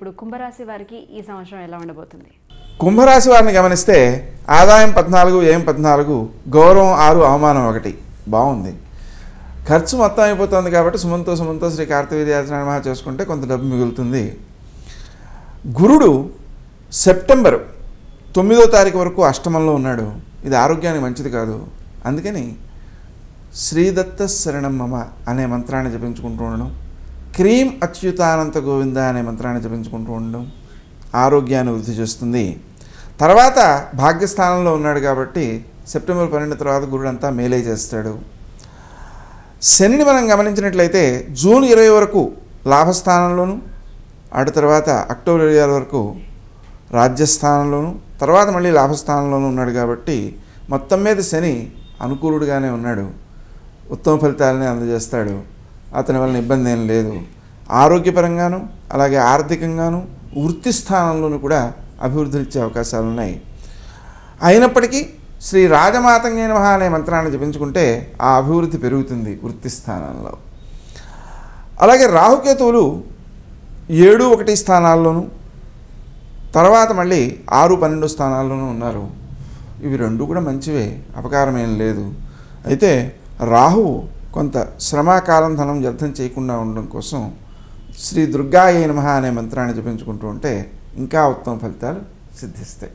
ఇప్పుడు కుంభరాశి వారికి ఈ సంవత్సరం ఎలా ఉండబోతుంది? కుంభరాశి వారిని గమనిస్తే ఆదాయం 14, వ్యయం 14, గౌరవం 6, అవమానం 1. బాగుంది. ఖర్చు మొత్తం అయిపోతుంది కాబట్టి సుమంతో శ్రీ కార్తవీర్యార్జున నమః చేసుకుంటే కొంత డబ్బు మిగులుతుంది. గురుడు సెప్టెంబర్ 9వ తారీఖు వరకు అష్టమంలో ఉన్నాడు. ఇది ఆరోగ్యానికి మంచిది కాదు. అందుకని శ్రీదత్త శరణం మమ అనే మంత్రాన్ని జపించుకుంటూ ఉండడం, క్రీం అచ్యుతానంత గోవింద అనే మంత్రాన్ని జపించుకుంటూ ఉండడం ఆరోగ్యాన్ని వృద్ధి చేస్తుంది. తర్వాత భాగ్యస్థానంలో ఉన్నాడు కాబట్టి సెప్టెంబర్ 12 తర్వాత గురుడు అంతా మేలే చేస్తాడు. శనిని మనం గమనించినట్లయితే జూన్ 20 వరకు లాభస్థానంలోను, అటు తర్వాత అక్టోబర్ 26 వరకు రాజ్యస్థానంలోను, తర్వాత మళ్ళీ లాభస్థానంలోనూ ఉన్నాడు కాబట్టి మొత్తం మీద శని అనుకూలుడుగానే ఉన్నాడు. ఉత్తమ ఫలితాలని అందజేస్తాడు. అతని వలన ఇబ్బంది ఏం లేదు. ఆరోగ్యపరంగాను అలాగే ఆర్థికంగాను వృత్తి స్థానంలోనూ కూడా అభివృద్ధినిచ్చే అవకాశాలు ఉన్నాయి. అయినప్పటికీ శ్రీ రాజమాతంగే నమః అనే మంత్రాన్ని జపించుకుంటే ఆ అభివృద్ధి పెరుగుతుంది వృత్తి స్థానంలో. అలాగే రాహుకేతువులు 7, 1 స్థానాల్లోనూ, తర్వాత మళ్ళీ 6, 12 స్థానాల్లోనూ ఉన్నారు. ఇవి రెండు కూడా మంచివే, అపకారం ఏం లేదు. అయితే రాహువు కొంత శ్రమాకాలం ధనం వ్యర్థం చేయకుండా ఉండడం కోసం శ్రీ దుర్గాయే నమః అనే మంత్రాన్ని జపించుకుంటూ ఉంటే ఇంకా ఉత్తమ ఫలితాలు సిద్ధిస్తాయి.